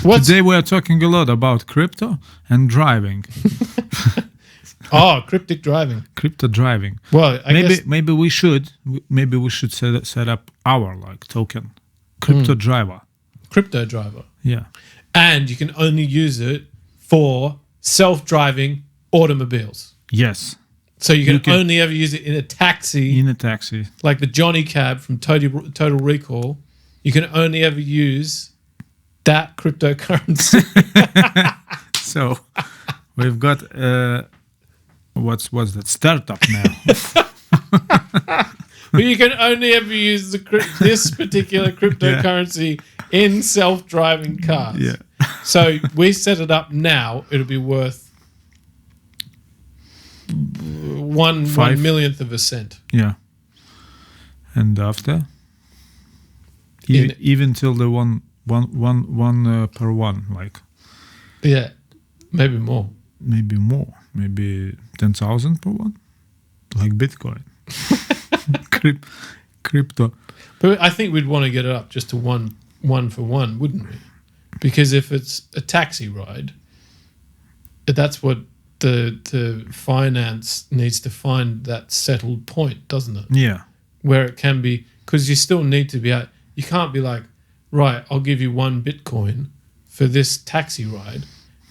Today we are talking a lot about crypto and driving. Cryptic driving. Crypto driving. Well, maybe we should set up our token, crypto driver. Crypto driver. Yeah. And you can only use it for self-driving automobiles. Yes. So you can only ever use it in a taxi. In a taxi. Like the Johnny Cab from Total Recall. You can only ever use that cryptocurrency. So we've got what's that startup now? But you can only ever use this particular cryptocurrency in self-driving cars. Yeah. So we set it up now. It'll be worth 1 millionth of a cent. Yeah. And after, even till the one per one, Yeah, maybe more. Maybe more. Maybe 10,000 per one, like Bitcoin. Crypto. But I think we'd want to get it up just to one for one, wouldn't we? Because if it's a taxi ride, that's what the finance needs to find, that settled point, doesn't it? Yeah. Where it can be, because you still need to be out. You can't be like, right, I'll give you 1 Bitcoin for this taxi ride.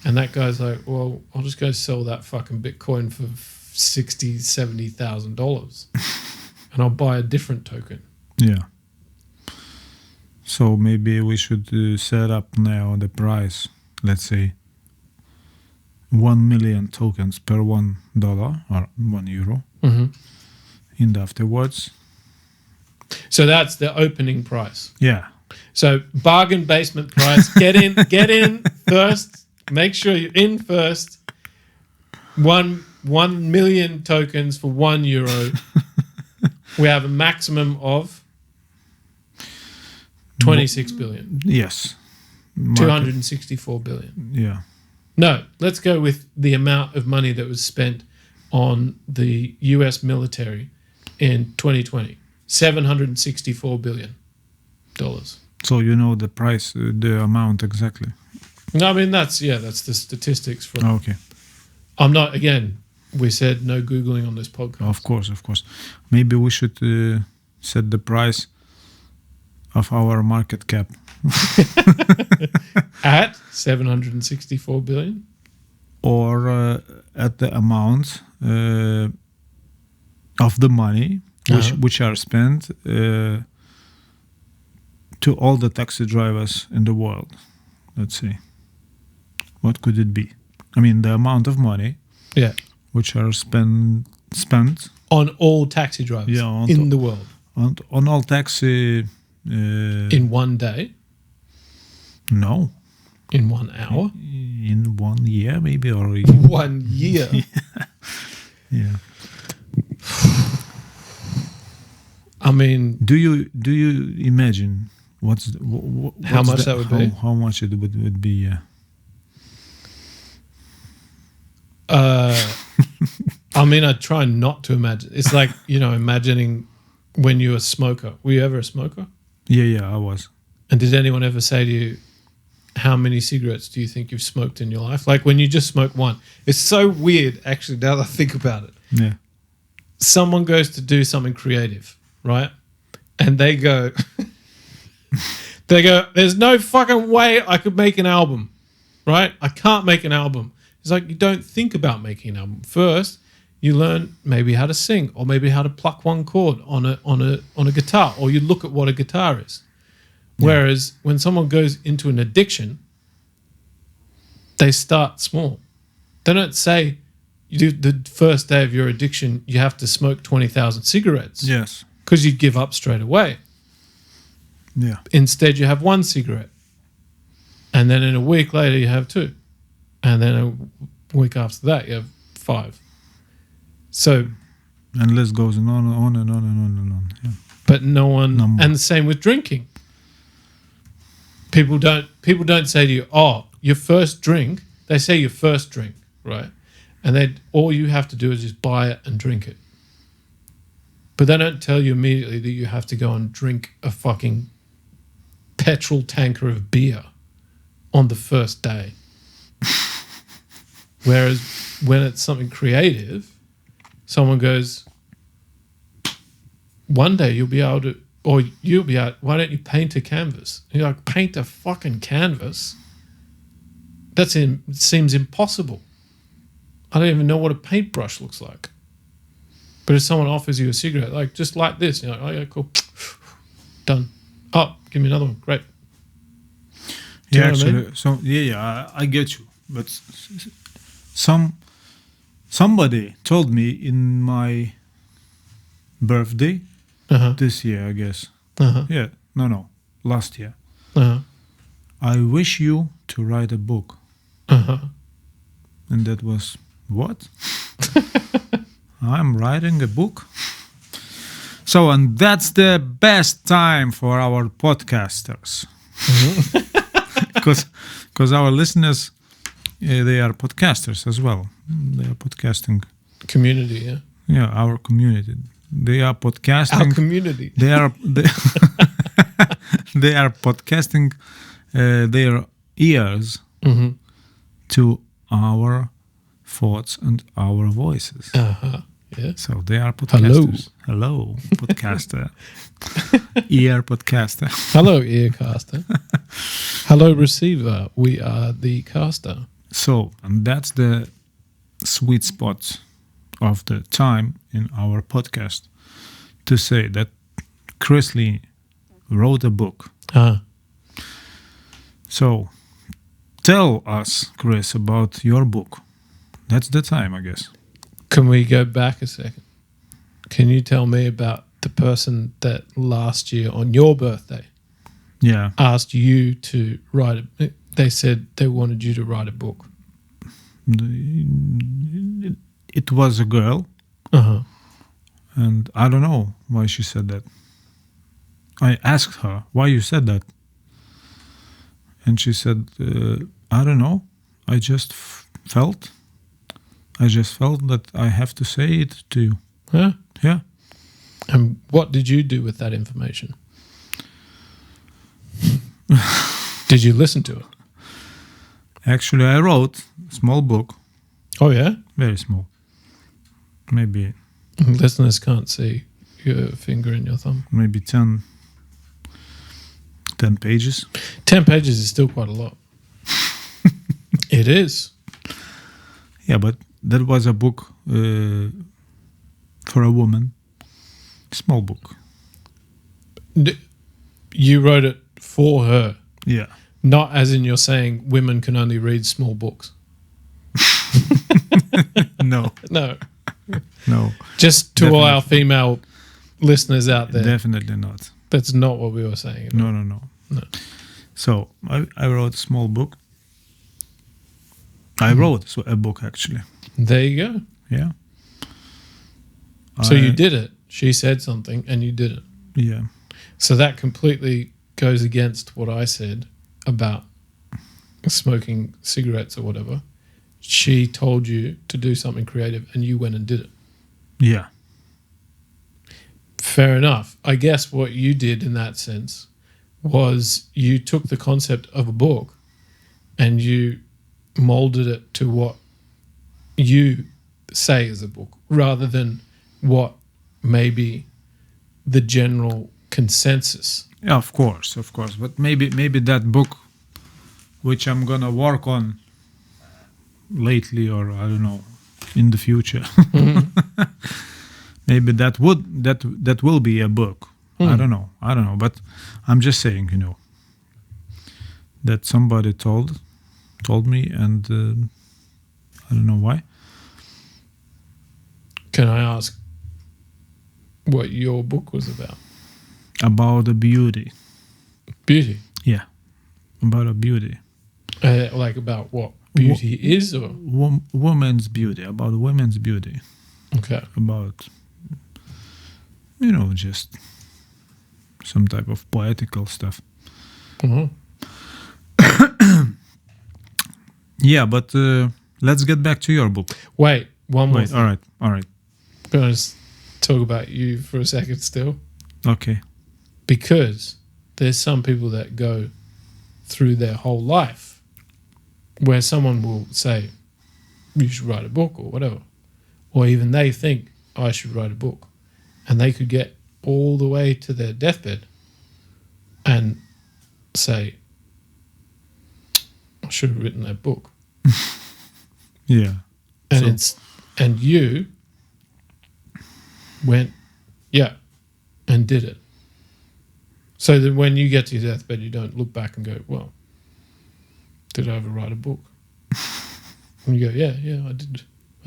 And that guy's like, well, I'll just go sell that fucking Bitcoin for $60,000, $70,000. And I'll buy a different token. Yeah. So maybe we should set up now the price, let's say 1 million tokens per $1 or €1. Mm-hmm. And afterwards. So that's the opening price. Yeah. So bargain basement price. Get in first. Make sure you're in first. 1 million tokens for €1. We have a maximum of 26 billion. Yes. 264 billion. Yeah. No, let's go with the amount of money that was spent on the US military in 2020. $764 billion. So you know the price, the amount exactly. No, I mean that's the statistics from. Okay. I'm not, again, we said no Googling on this podcast. Of course. Maybe we should set the price of our market cap. At 764 billion? Or at the amount of the money which are spent to all the taxi drivers in the world. Let's see. What could it be? I mean, the amount of money which are spent on all taxi drivers in the world. On all taxi... in one day? No. In 1 hour? In 1 year, maybe, or 1 year. Yeah. I mean, do you imagine how much that would be? How much it would be? Yeah. I mean, I try not to imagine. It's like, imagining when you're a smoker. Were you ever a smoker? Yeah, I was. And did anyone ever say to you, how many cigarettes do you think you've smoked in your life? Like when you just smoke one. It's so weird, actually, now that I think about it. Yeah. Someone goes to do something creative, right? And they go, there's no fucking way I could make an album, right? I can't make an album. It's like you don't think about making an album. First, you learn maybe how to sing or maybe how to pluck one chord on a guitar, or you look at what a guitar is. Whereas when someone goes into an addiction, they start small. They don't say you do the first day of your addiction, you have to smoke 20,000 cigarettes. Yes. Because you'd give up straight away. Yeah. Instead, you have 1 cigarette. And then in a week later, you have 2. And then a week after that, you have 5. So. And the list goes on and on and on and on and on. Yeah. But no one. And the same with drinking. People don't say to you, oh, your first drink. They say your first drink, right? And then all you have to do is just buy it and drink it. But they don't tell you immediately that you have to go and drink a fucking petrol tanker of beer on the first day. Whereas when it's something creative, someone goes, one day you'll be able to, or you'll be able, why don't you paint a canvas? And you're like, paint a fucking canvas? It seems impossible. I don't even know what a paintbrush looks like. But if someone offers you a cigarette, like just like this, you're like, oh yeah, cool. Done. Oh, give me another one. Great. Do Yeah, you know what I actually, mean? so I get you. But somebody told me in my birthday this year, I guess. Yeah, no, last year. I wish you to write a book. And that was, what? I'm writing a book? So, and that's the best time for our podcasters. Because our listeners, they are podcasters as well. They are podcasting. Community, yeah. Yeah, our community. They are podcasting. Our community. They are podcasting their ears to our thoughts and our voices. Yeah. So they are podcasters. Hello podcaster. Ear podcaster. Hello, earcaster. Hello, receiver. We are the caster. So, and that's the sweet spot of the time in our podcast to say that Chris Lee wrote a book. So, tell us, Chris, about your book. That's the time, I guess. Can we go back a second? Can you tell me about the person that last year on your birthday asked you to write it? They said they wanted you to write a book. It was a girl. And I don't know why she said that. I asked her, why you said that? And she said, I don't know. I just felt that I have to say it to you. Yeah. And what did you do with that information? Did you listen to it? Actually, I wrote a small book. Oh, yeah? Very small. Maybe. Listeners can't see your finger and your thumb. Maybe 10 pages. 10 pages is still quite a lot. It is. Yeah, but that was a book for a woman. Small book. You wrote it for her. Yeah. Not as in you're saying women can only read small books. No. Just to Definitely. all our female listeners out there. Definitely not. That's not what we were saying. No. So I wrote a small book. I wrote a book, actually. There you go. Yeah. So you did it. She said something and you did it. Yeah. So that completely goes against what I said about smoking cigarettes or whatever. She told you to do something creative and you went and did it. Yeah. Fair enough. I guess what you did in that sense was you took the concept of a book and you molded it to what you say is a book rather than what maybe the general consensus. Yeah, of course. But maybe that book, which I'm gonna work on lately, or I don't know, in the future, maybe that will be a book. I don't know. But I'm just saying, that somebody told me, and I don't know why. Can I ask what your book was about? About the beauty. Beauty? Yeah, about a beauty. Like about what beauty is, or women's beauty? About women's beauty. Okay. About just some type of poetical stuff. Yeah, but let's get back to your book. Wait, one more thing. All right. I'm going to just talk about you for a second still. Okay. Because there's some people that go through their whole life where someone will say, you should write a book or whatever. Or even they think, I should write a book. And they could get all the way to their deathbed and say, I should have written that book. Yeah. And you went, yeah, and did it. So that when you get to your deathbed, you don't look back and go, well, did I ever write a book? And you go, yeah, I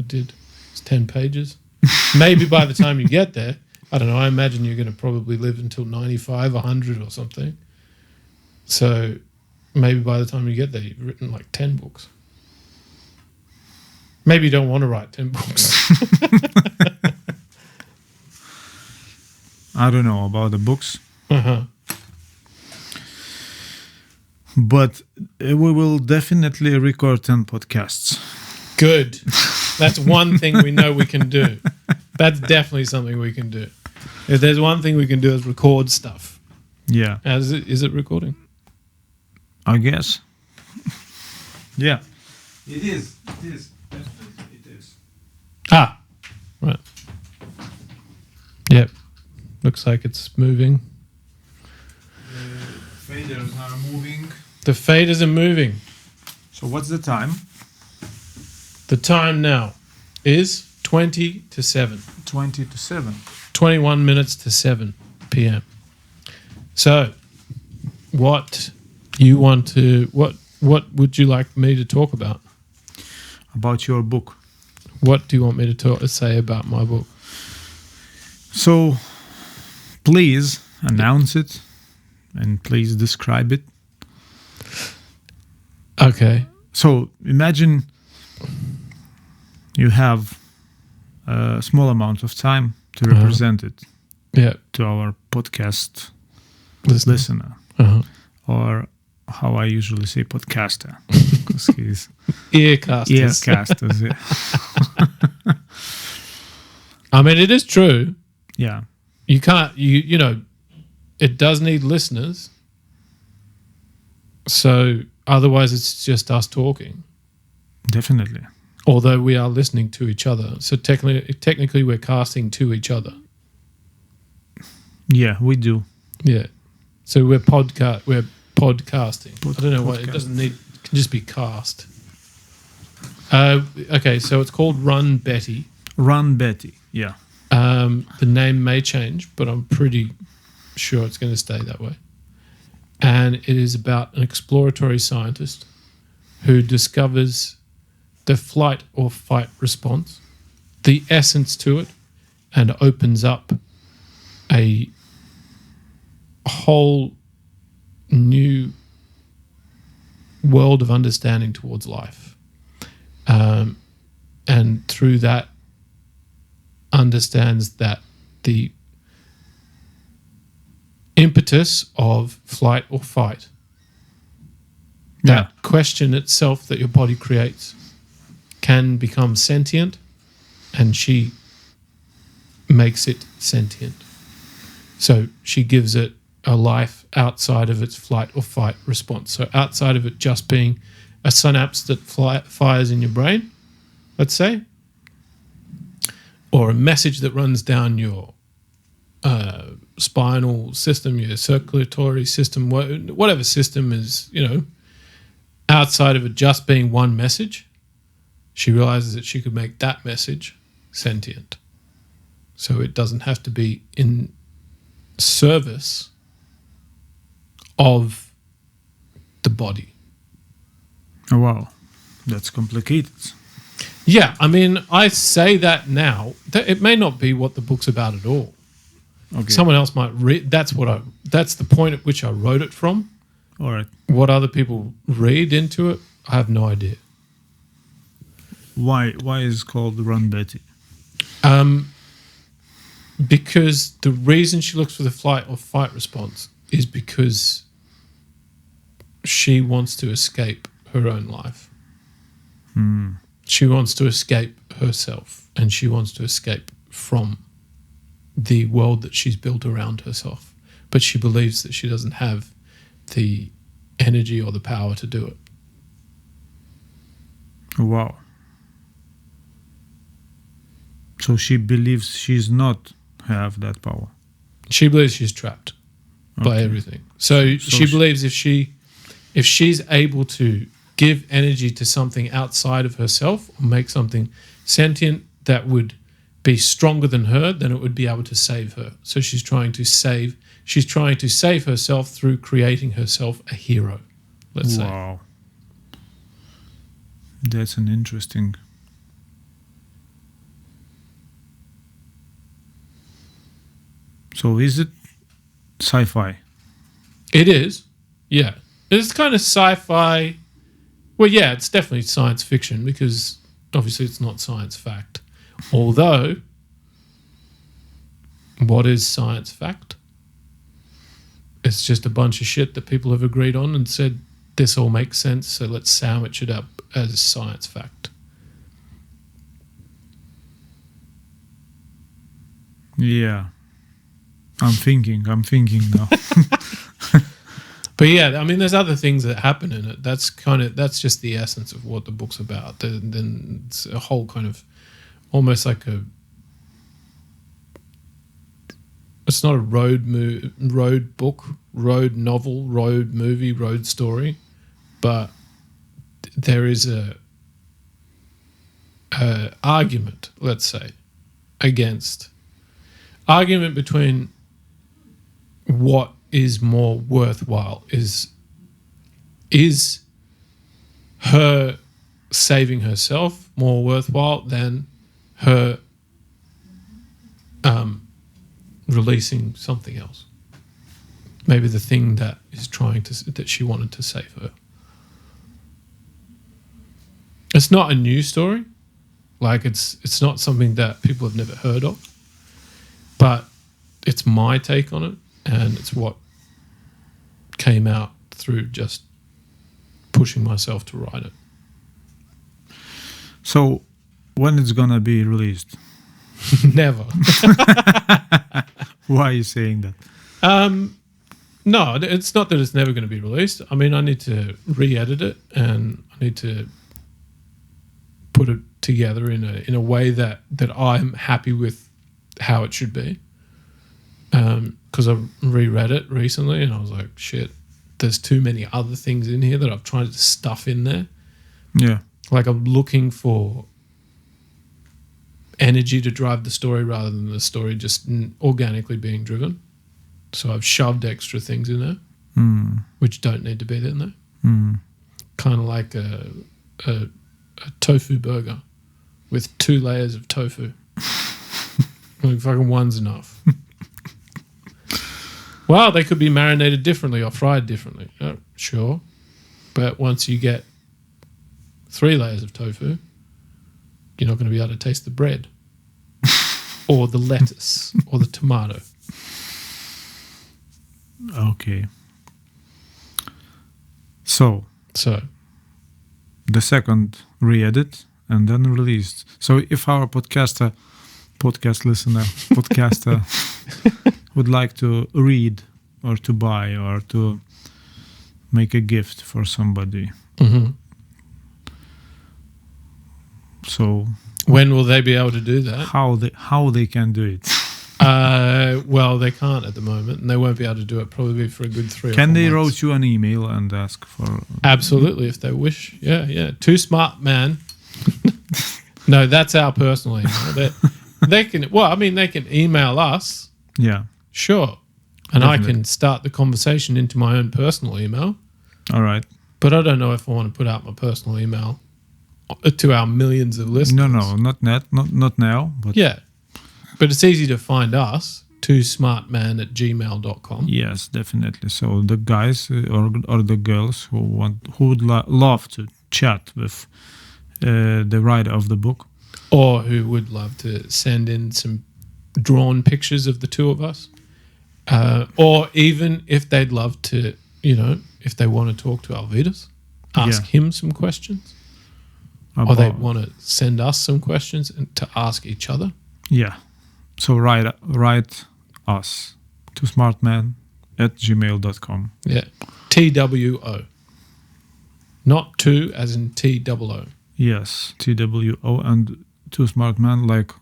did. It's 10 pages. Maybe by the time you get there, I don't know, I imagine you're going to probably live until 95, 100 or something. So maybe by the time you get there, you've written like 10 books. Maybe you don't want to write 10 books. I don't know about the books. Uh-huh. But we will definitely record 10 podcasts. Good. That's one thing we know we can do. That's definitely something we can do. If there's one thing we can do is record stuff. Yeah. Is it recording? I guess. Yeah. It is. Definitely it is. Ah. Right. Yep. Looks like it's moving. The faders are moving. The faders are moving. So what's the time? The time now is 20 to 7. 20 to 7. 21 minutes to 7 p.m. So, what would you like me to talk about? About your book. What do you want me to say about my book? So, please announce it and please describe it. Okay. So, imagine you have a small amount of time to represent it to our podcast listener. Uh-huh. Or how I usually say podcaster, because he's Earcasters. Yeah. I mean, it is true. Yeah. You can't, you know, it does need listeners. So otherwise it's just us talking. Definitely. Although we are listening to each other. So technically we're casting to each other. Yeah, we do. Yeah. So we're podcasting. I don't know why it doesn't need, it can just be cast. Okay, so it's called Run Betty. Run Betty, yeah. The name may change, but I'm pretty sure it's going to stay that way. And it is about an exploratory scientist who discovers the flight or fight response, the essence to it, and opens up a whole new world of understanding towards life. And through that, understands that the impetus of flight or fight, that question itself that your body creates, can become sentient, and she makes it sentient. So she gives it a life outside of its flight or fight response. So outside of it just being a synapse that fires in your brain, let's say, or a message that runs down your spinal system, your circulatory system, whatever system is, you know, outside of it just being one message, she realizes that she could make that message sentient. So it doesn't have to be in service of the body. Oh, wow. That's complicated. Yeah, I mean, I say that now. It may not be what the book's about at all. Okay. Someone else might read. That's the point at which I wrote it from. All right. What other people read into it, I have no idea. Why is it called Run Betty? Because the reason she looks for the flight or fight response is because she wants to escape her own life. She wants to escape herself, and she wants to escape from the world that she's built around herself. But she believes that she doesn't have the energy or the power to do it. Wow. So she believes she's not have that power. She believes she's trapped by everything. So she believes if she's able to give energy to something outside of herself or make something sentient that would be stronger than her, then it would be able to save her. So she's trying to save herself through creating herself a hero, let's say. Wow. That's an interesting. So is it sci-fi? It is, yeah. It's kind of sci-fi. Well, yeah, it's definitely science fiction because obviously it's not science fact. Although, what is science fact? It's just a bunch of shit that people have agreed on and said, this all makes sense, so let's sandwich it up as science fact. Yeah. I'm thinking now. But yeah, I mean, there's other things that happen in it. That's just the essence of what the book's about. Then it's a whole kind of, almost like it's not a road book, road novel, road movie, road story, but there is a argument, let's say, argument between what is more worthwhile. Is her saving herself more worthwhile than her releasing something else? Maybe the thing that she wanted to save her. It's not a new story. Like it's not something that people have never heard of. But it's my take on it, and it's what came out through just pushing myself to write it. So when it's gonna be released? Never. Why are you saying that? No, it's not that it's never going to be released. I mean, I need to re-edit it, and I need to put it together in a way that I'm happy with how it should be. Because I reread it recently, and I was like, shit, there's too many other things in here that I've tried to stuff in there. Yeah. Like I'm looking for energy to drive the story rather than the story just organically being driven. So I've shoved extra things in there, which don't need to be in there. Kind of like a tofu burger with 2 layers of tofu. Like fucking one's enough. Well, they could be marinated differently or fried differently. Oh, sure. But once you get 3 layers of tofu, you're not going to be able to taste the bread or the lettuce or the tomato. Okay. So the second re-edit and then released. So if our podcaster would like to read or to buy or to make a gift for somebody. Mm-hmm. So when will they be able to do that? How they can do it? Well, they can't at the moment, and they won't be able to do it probably for a good 3 or 4 months. Can they write you an email and ask for? Absolutely, if they wish. Yeah. Too Smart Man. No, that's our personal email. They can. Well, I mean, they can email us. Yeah. Sure. And Definitely. I can start the conversation into my own personal email. All right. But I don't know if I want to put out my personal email to our millions of listeners. No, not now. But yeah. But it's easy to find us, toosmartman@gmail.com. yes, definitely. So the guys or the girls who would love to chat with the writer of the book, or who would love to send in some drawn pictures of the two of us, or even if they'd love to, if they want to talk to Alvidas, ask him some questions, or they want to send us some questions to ask each other. Yeah. So write us to smartman@gmail.com. Yeah. TWO. Not two as in TOO. Yes, TWO, and Too Smart Man like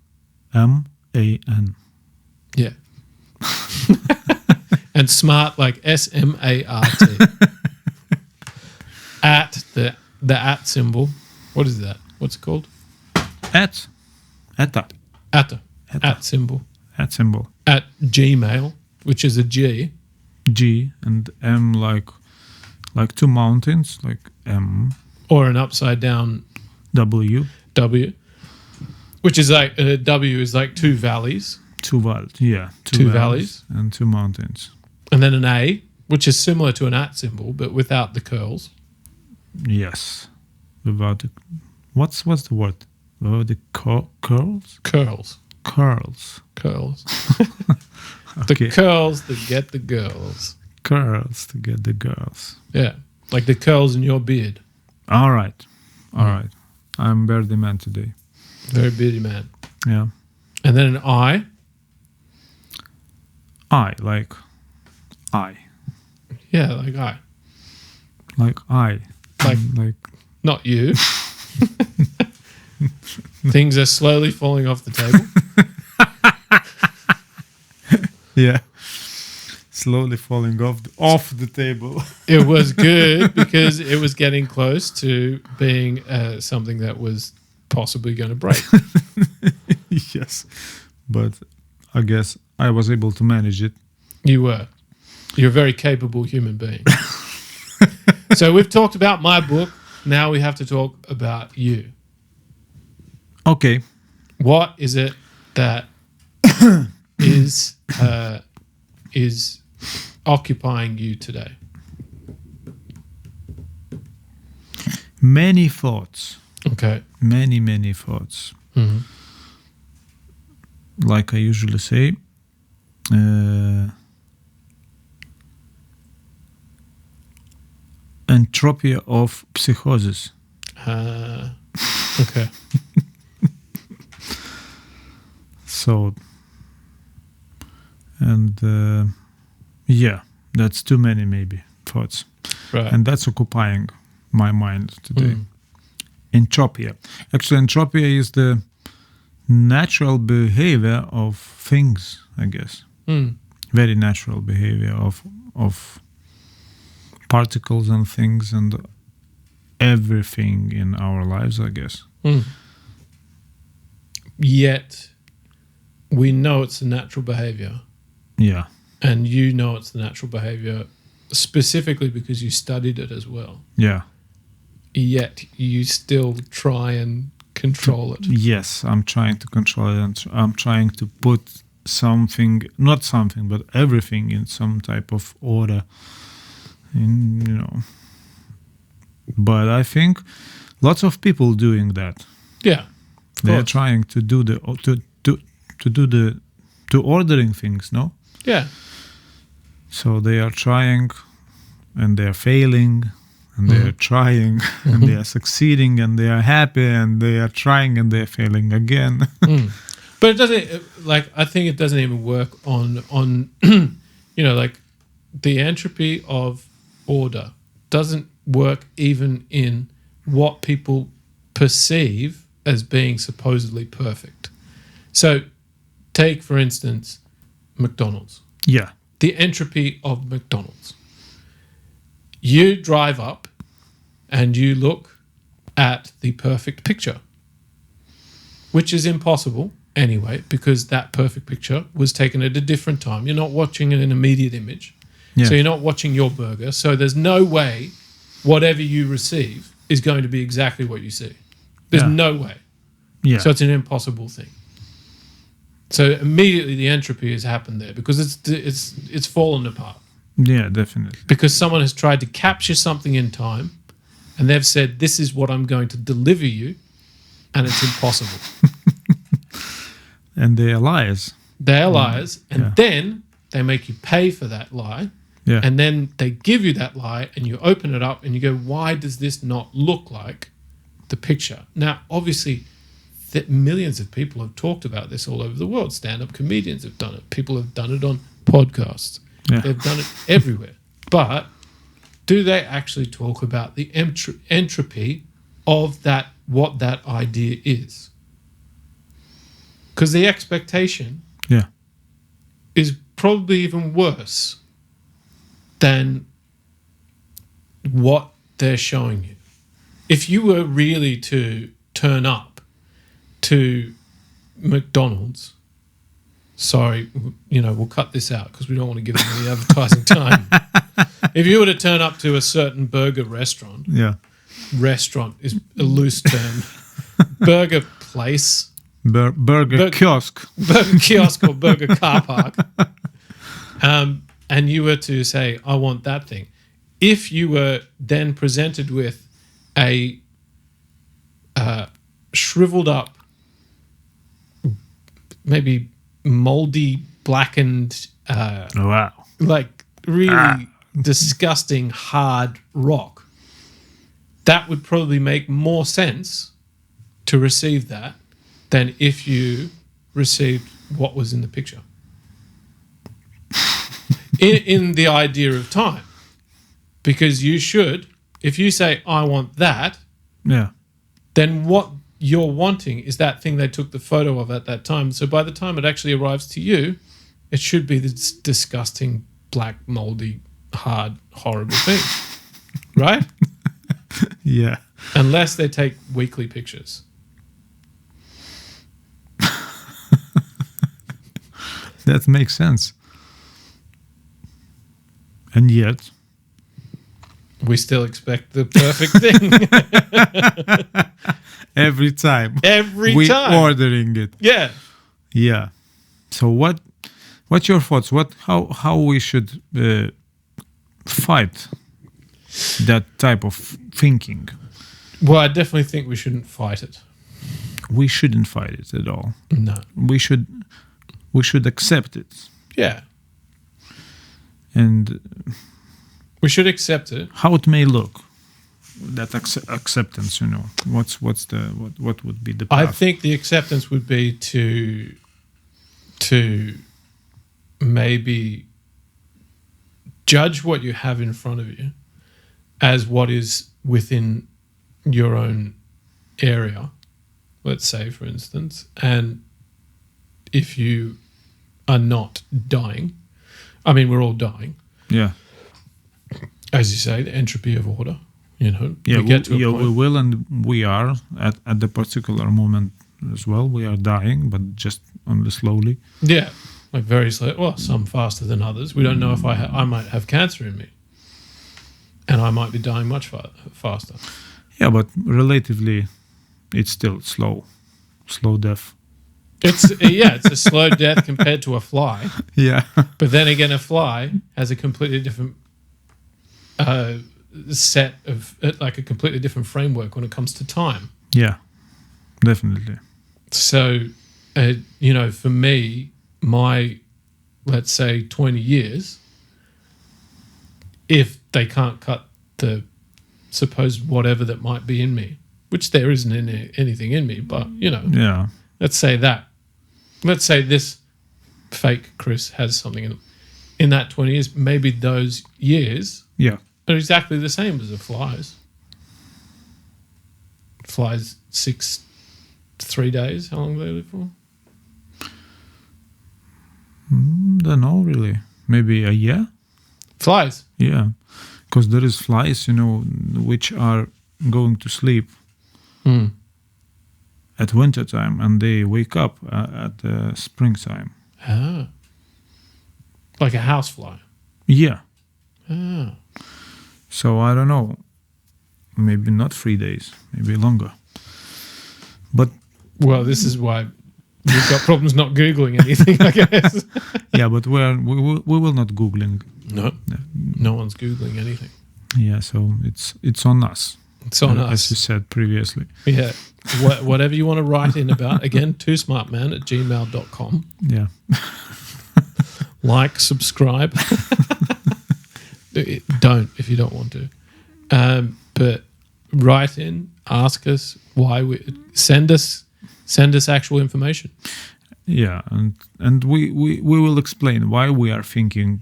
MAN. Yeah. And smart like SMART. At the at symbol. What is that? What's it called? Etta. At symbol. At symbol. At Gmail, which is a G. G and M like two mountains, like M. Or an upside down W. W. Which is like W is like two valleys. Two valleys and two mountains. And then an A, which is similar to an at symbol, but without the curls. Yes. Without the... What's the word? Without the curls? Curls. Curls. The curls that get the girls. Curls to get the girls. Yeah. Like the curls in your beard. All right. I'm bearded man today. Very beardy man. Yeah. And then an I. Like I. Yeah, like I. Like I. Like not you. Things are slowly falling off the table. Yeah. Slowly falling off the table. It was good because it was getting close to being something that was possibly going to break. Yes. But I guess I was able to manage it. You were. You're a very capable human being. So we've talked about my book. Now we have to talk about you. Okay. What is it that is occupying you today? Many thoughts. Okay. Many thoughts. Mm-hmm. Like I usually say, entropy of psychosis. Okay. So, and yeah, that's too many maybe thoughts. Right. And that's occupying my mind today. Entropy. Actually, entropy is the natural behavior of things, I guess. Very natural behavior of particles and things and everything in our lives, I guess. Yet we know it's a natural behavior. Yeah. And you know it's the natural behavior specifically because you studied it as well. Yeah. Yet you still try and control it. Yes, I'm trying to control it. And I'm trying to put not something, but everything in some type of order. But I think lots of people doing that. Yeah, they're trying to do to ordering things. No. Yeah. So they are trying, and they are failing, and they are trying, and they are succeeding, and they are happy, and they are trying, and they are failing again. But it doesn't. I think it doesn't even work on like the entropy of order doesn't work even in what people perceive as being supposedly perfect. So take, for instance, McDonald's. Yeah. The entropy of McDonald's. You drive up and you look at the perfect picture, which is impossible anyway, because that perfect picture was taken at a different time. You're not watching an immediate image. Yeah. So you're not watching your burger. So there's no way whatever you receive is going to be exactly what you see. There's no way. Yeah. So it's an impossible thing. So immediately the entropy has happened there because it's fallen apart. Yeah, definitely. Because someone has tried to capture something in time and they've said, this is what I'm going to deliver you, and it's impossible. And they are liars. They are liars. And then they make you pay for that lie. Yeah. And then they give you that lie and you open it up and you go, why does this not look like the picture? Now, obviously, millions of people have talked about this all over the world. Stand-up comedians have done it. People have done it on podcasts. Yeah. They've done it everywhere. But do they actually talk about the entropy of that what that idea is. Because the expectation Yeah. is probably even worse than what they're showing you. If you were really to turn up to McDonald's, sorry, we'll cut this out because we don't want to give them any advertising time. If you were to turn up to a certain burger restaurant, restaurant is a loose term, burger place, Burger kiosk. burger kiosk or burger car park, and you were to say, I want that thing. If you were then presented with a shriveled up, maybe moldy, blackened, Wow. like really disgusting, hard rock, that would probably make more sense to receive that than if you received what was in the picture. in the idea of time. Because you should, if you say, I want that, then what you're wanting is that thing they took the photo of at that time. So by the time it actually arrives to you, it should be this disgusting, black, moldy, hard, horrible thing. Right? Yeah. Unless they take weekly pictures. That makes sense. And yet, we still expect the perfect thing. every time. We're ordering it. Yeah. Yeah. So what's your thoughts? How we should fight that type of thinking? Well, I definitely think we shouldn't fight it. We shouldn't fight it at all. No. We should accept it. Yeah. And we should accept it. How it may look, that acceptance, what would be the path? I think the acceptance would be to maybe judge what you have in front of you as what is within your own area, let's say, for instance, and if you are not dying, I mean, we're all dying. Yeah. As you say, the entropy of order, Yeah, we get to a point. we will, and we are at the particular moment as well. We are dying, but just only slowly. Yeah, like very slow. Well, some faster than others. We don't know if I might have cancer in me, and I might be dying much faster. Yeah, but relatively, it's still slow death. It's a slow death compared to a fly. Yeah. But then again, a fly has a completely different set of, like a completely different framework when it comes to time. Yeah, definitely. So, for me, my, let's say, 20 years, if they can't cut the supposed whatever that might be in me, which there isn't anything in me, but, Yeah. let's say that. Let's say this fake Chris has something in that 20 years. Maybe those years are exactly the same as a fly's. Flies 3 days. How long do they live for? Don't know really. Maybe a year. Flies. Yeah, because there is flies, which are going to sleep at winter time, and they wake up at springtime. Ah. Like a housefly. Yeah. Ah. So I don't know. Maybe not 3 days. Maybe longer. But well, this is why we've got problems not Googling anything, I guess. yeah, but we will not Googling. No one's Googling anything. Yeah, so it's on us. It's on us. As you said previously. Yeah. Whatever you want to write in about, again, twosmartman@gmail.com. Yeah. Like, subscribe. Don't if you don't want to. But write in, ask us why send us actual information. Yeah, and we will explain why we are thinking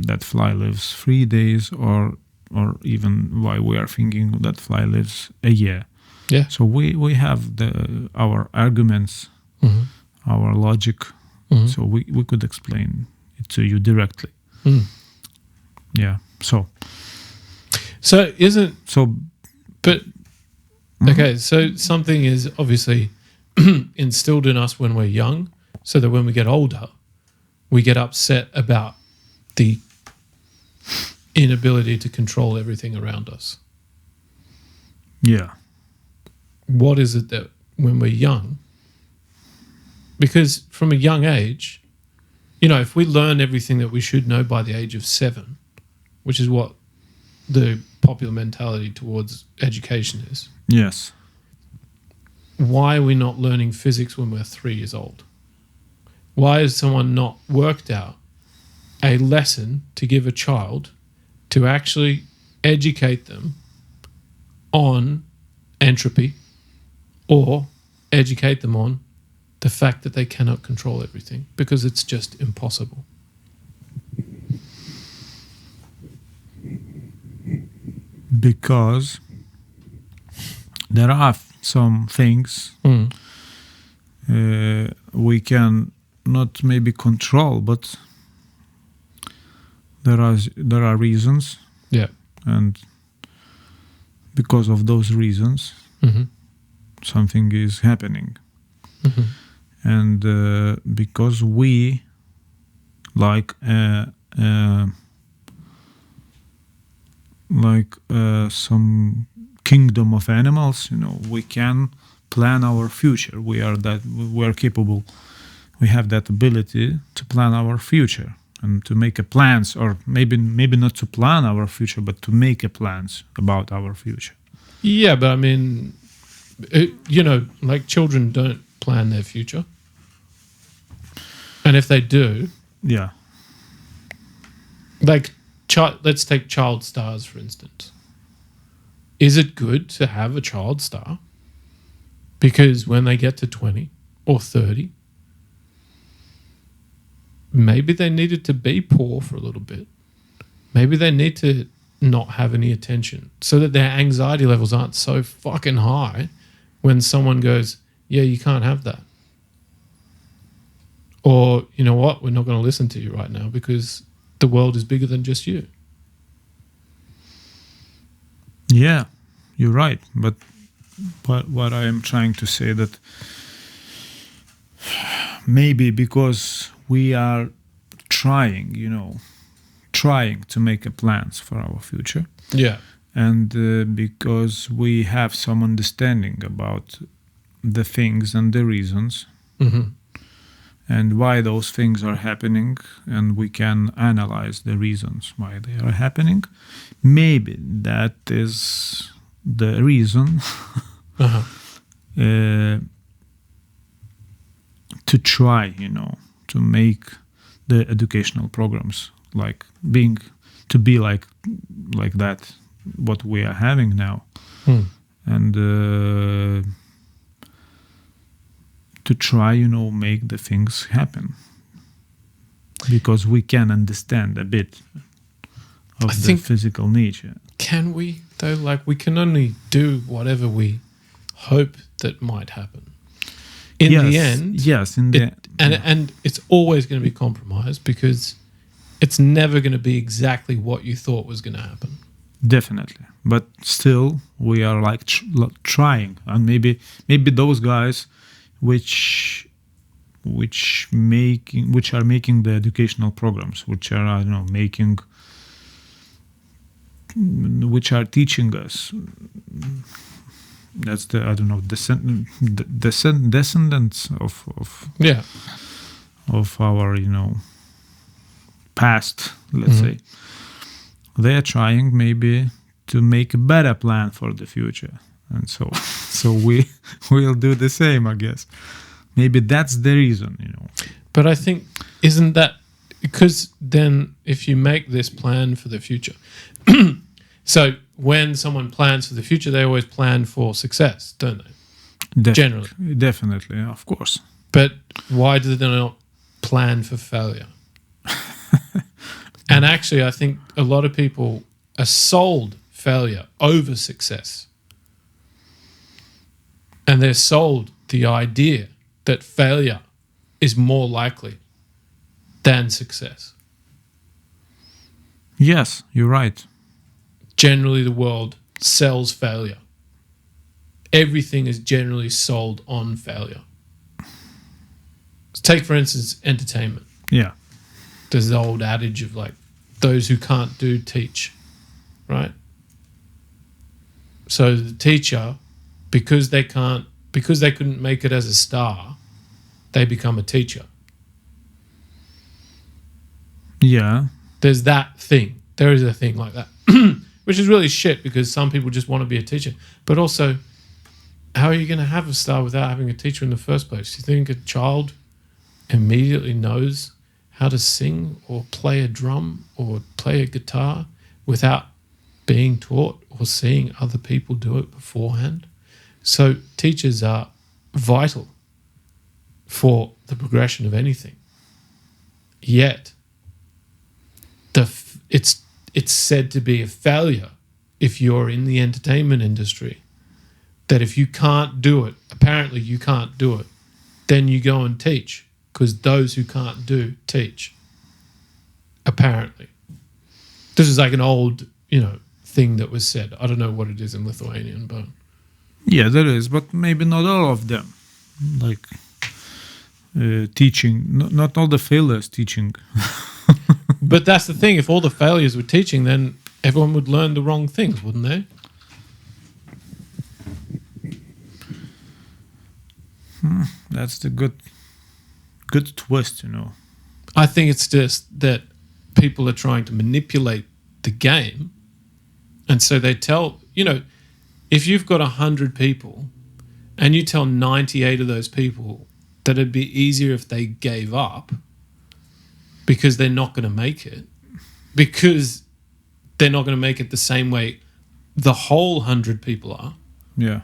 that fly lives 3 days, or even why we are thinking that fly lives a year. Yeah. So we have our arguments, Mm-hmm. our logic. Mm-hmm. So we could explain it to you directly. Mm. Yeah. So But okay, so something is obviously instilled in us when we're young, so that when we get older, we get upset about the inability to control everything around us. yeah. What is it that when we're young, because from a young age, if we learn everything that we should know by the age of 7, which is what the popular mentality towards education is, Yes. why are we not learning physics when we're 3 years old? Why has someone not worked out a lesson to give a child to actually educate them on entropy, or educate them on the fact that they cannot control everything because it's just impossible? Because there are some things we can not maybe control, but there are reasons, Yeah. and because of those reasons, Mm-hmm. something is happening. Mm-hmm. And because we, like some kingdom of animals, we can plan our future. We are capable. We have that ability to plan our future and to make plans, or maybe not to plan our future, but to make plans about our future. Yeah, but I mean, like children don't plan their future. And if they do, Yeah. like, let's take child stars, for instance. Is it good to have a child star? Because when they get to 20 or 30, maybe they needed to be poor for a little bit. Maybe they need to not have any attention so that their anxiety levels aren't so fucking high when someone goes, yeah, you can't have that. Or, you know what, we're not going to listen to you right now because the world is bigger than just you. Yeah, you're right. But what I am trying to say, that maybe because we are trying to make plans for our future, Yeah. and because we have some understanding about the things and the reasons, Mm-hmm. and why those things are happening, and we can analyze the reasons why they are happening. Maybe that is the reason Uh-huh. to try, to make the educational programs to be like that, what we are having now, and to try, make the things happen, because we can understand a bit of the physical nature. Can we, though? Like, we can only do whatever we hope that might happen. In the end, yes, and it's always going to be compromised, because it's never going to be exactly what you thought was going to happen. Definitely, but still, we are like trying, and maybe those guys which are making the educational programs, which are, I don't know, which are teaching us. That's the, I don't know, descendants of Yeah. of our, past, let's say. They are trying maybe to make a better plan for the future, and so we will do the same, I guess. Maybe that's the reason, But I think, isn't that because then if you make this plan for the future, so when someone plans for the future, they always plan for success, don't they? Generally. Definitely, of course. But why do they not plan for failure? And actually, I think a lot of people are sold failure over success. And they're sold the idea that failure is more likely than success. Yes, you're right. Generally, the world sells failure. Everything is generally sold on failure. Take, for instance, entertainment. Yeah. There's the old adage of like, those who can't do, teach, right? So the teacher, because they couldn't make it as a star, they become a teacher. Yeah. There's that thing. There is a thing like that, which is really shit because some people just want to be a teacher. But also, how are you going to have a star without having a teacher in the first place? You think a child immediately knows how to sing or play a drum or play a guitar without being taught or seeing other people do it beforehand? So teachers are vital for the progression of anything. Yet, it's said to be a failure if you're in the entertainment industry, that if you can't do it, apparently you can't do it, then you go and teach, because those who can't do, teach. Apparently. This is like an old, thing that was said. I don't know what it is in Lithuanian, but... Yeah, there is, but maybe not all of them. Like teaching, not all the failures teaching. But that's the thing. If all the failures were teaching, then everyone would learn the wrong things, wouldn't they? That's the good twist, I think it's just that people are trying to manipulate the game. And so they tell, if you've got 100 people and you tell 98 of those people that it'd be easier if they gave up because they're not going to make it, because they're not going to make it the same way the whole 100 people are, yeah,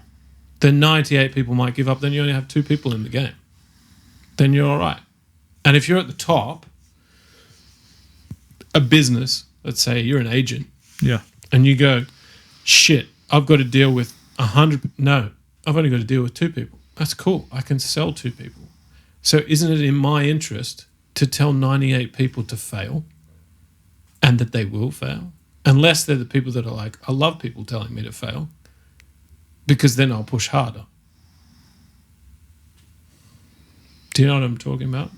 then 98 people might give up, then you only have 2 people in the game. Then you're all right. And if you're at the top, a business, let's say you're an agent, yeah, and you go, shit, I've got to deal with 100. No, I've only got to deal with 2 people. That's cool. I can sell 2 people. So isn't it in my interest to tell 98 people to fail and that they will fail? Unless they're the people that are like, I love people telling me to fail, because then I'll push harder. Do you know what I'm talking about?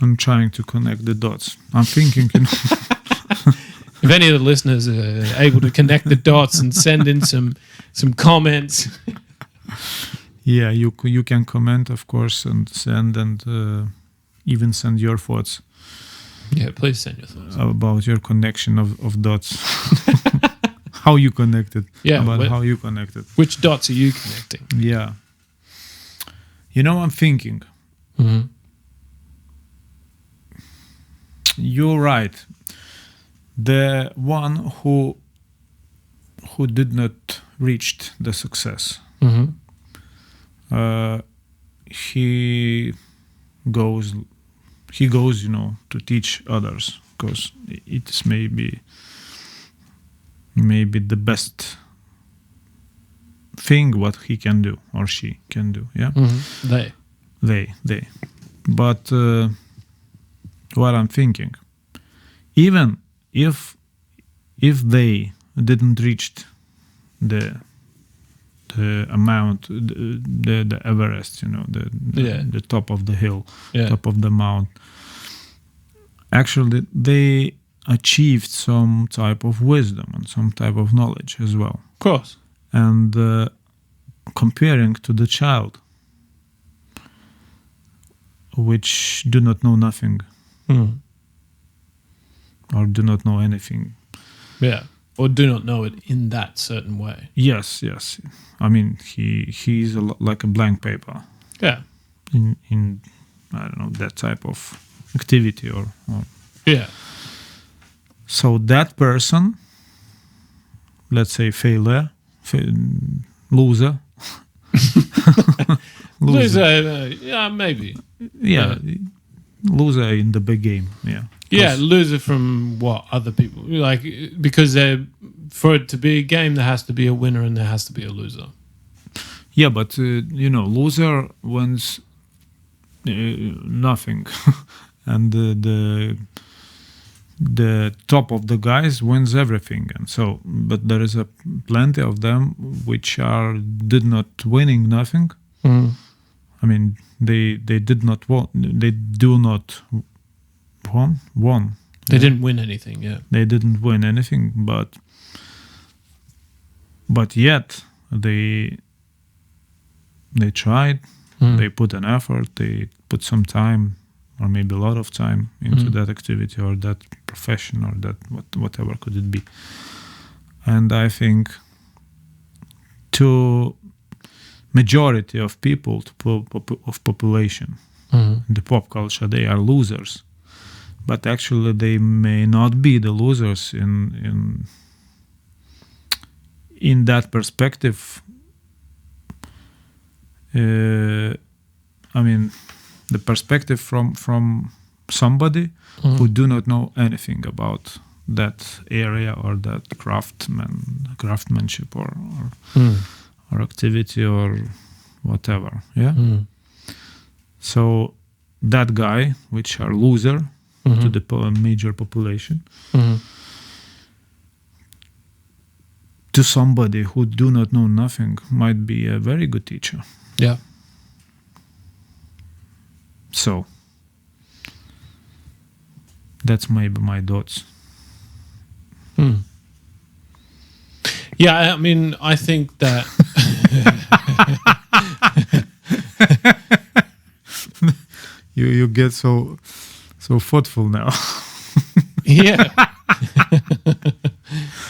I'm trying to connect the dots. I'm thinking, If any of the listeners are able to connect the dots and send in some comments. Yeah, you can comment, of course, and send, and even send your thoughts. Yeah, please send your thoughts about your connection of dots. How you connected. Yeah, how you connected. Which dots are you connecting? Yeah. I'm thinking. Mm-hmm. You're right. The one who did not reach the success, mm-hmm. He goes, to teach others, because it is maybe the best thing what he can do or she can do. Yeah, mm-hmm. They. But what I'm thinking, even if they didn't reach the amount, the Everest, the top of the hill, top of the mount, actually they achieved some type of wisdom and some type of knowledge as well. Of course. And comparing to the child, which do not know nothing, or do not know anything. Yeah. Or do not know it in that certain way. Yes. I mean, he's like a blank paper. Yeah. In I don't know, that type of activity or yeah. So that person, let's say failure, loser. Loser, yeah, maybe. Yeah, loser in the big game. Yeah. Yeah, loser from what other people like, because they're For it to be a game, there has to be a winner and there has to be a loser. Yeah, but loser wins nothing, and the top of the guys wins everything. And so, but there is a plenty of them which did not winning nothing. Mm. I mean, they did not won. They do not won. They didn't win anything. Yeah, they didn't win anything, but yet they tried. They put an effort. They put some time, or maybe a lot of time, into that activity or that profession or that whatever could it be. And I think to majority of people, of population, in the pop culture, they are losers. But actually, they may not be the losers in that perspective. I mean, the perspective from somebody who do not know anything about that area or that craftsmanship or activity or whatever. Yeah. So that guy, which are loser to the major population, to somebody who do not know nothing, might be a very good teacher. Yeah. So that's maybe my thoughts. Yeah, I mean, I think that you get so thoughtful now. Yeah.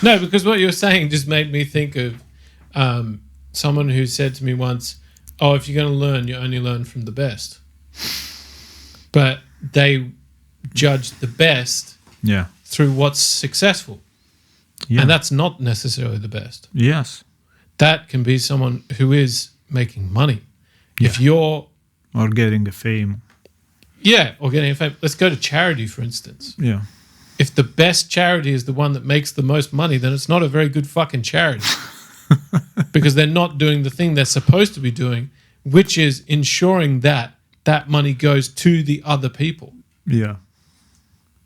No, because what you're saying just made me think of someone who said to me once, "Oh, if you're going to learn, you only learn from the best." But they judge the best through what's successful. Yeah. And that's not necessarily the best. Yes. That can be someone who is making money. Yeah. If you're... Or getting a fame. Yeah, or getting a fame. Let's go to charity, for instance. Yeah. If the best charity is the one that makes the most money, then it's not a very good fucking charity. Because they're not doing the thing they're supposed to be doing, which is ensuring that money goes to the other people. Yeah.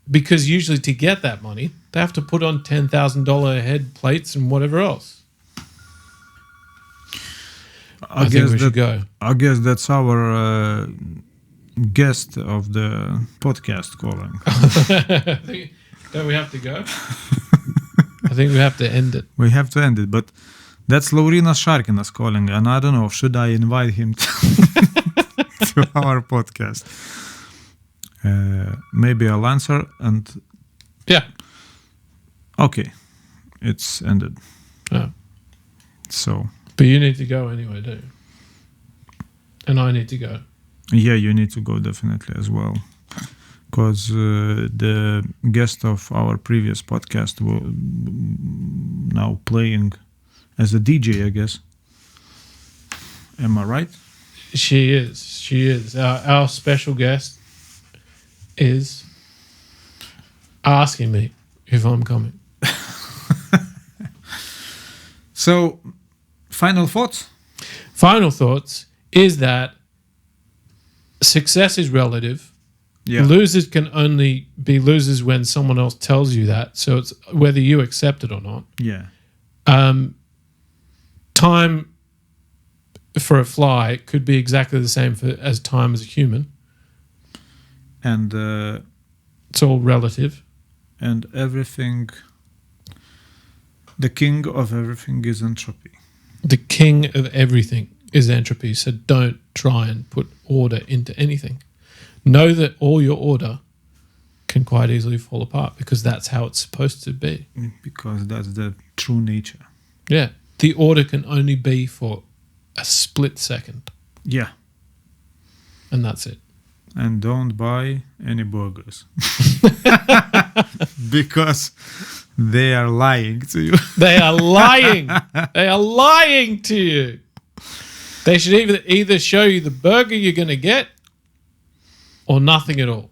Because usually to get that money, they have to put on $10,000 head plates and whatever else. I think we should go. I guess that's our guest of the podcast calling. Don't we have to go? I think we have to end it. We have to end it, but that's Laurinas Sharkinas calling, and I don't know, should I invite him to our podcast? Maybe I'll answer and... Yeah. Okay. It's ended. Yeah. So... But you need to go anyway, don't you? And I need to go. Yeah, you need to go definitely as well. Because the guest of our previous podcast will now playing as a DJ, I guess. Am I right? She is. Our special guest is asking me if I'm coming. So, final thoughts? Final thoughts is that success is relative. Yeah. Losers can only be losers when someone else tells you that. So it's whether you accept it or not. Yeah. Time for a fly could be exactly the same as time as a human. And it's all relative. And everything, the king of everything is entropy. The king of everything is entropy. So don't try and put order into anything. Know that all your order can quite easily fall apart because that's how it's supposed to be. Because that's the true nature. Yeah. The order can only be for a split second. Yeah. And that's it. And don't buy any burgers. Because they are lying to you. They are lying. They are lying to you. They should either show you the burger you're going to get or nothing at all.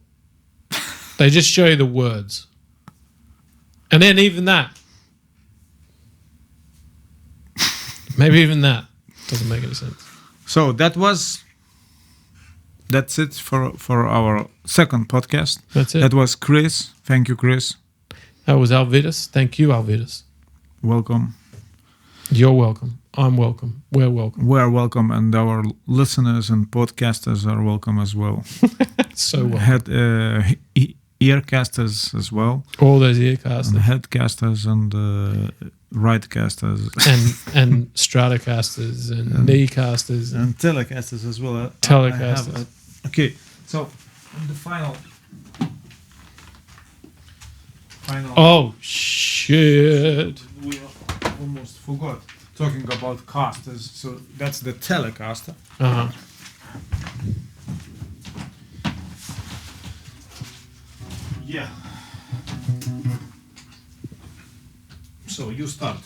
They just show you the words. And then even that, Maybe even that doesn't make any sense. So that's it for our second podcast. That's it. That was Chris. Thank you, Chris. That was Alvidas. Thank you, Alvidas. Welcome. You're welcome. I'm welcome. We're welcome. We're welcome, and our listeners and podcasters are welcome as well. So welcome. Earcasters as well. All those earcasters. And headcasters and rightcasters. and Stratocasters and kneecasters. And telecasters as well. Telecasters. Okay, so the final. Oh, shit. We almost forgot talking about casters. So that's the Telecaster. Uh-huh. Yeah. So you start.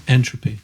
Entropy.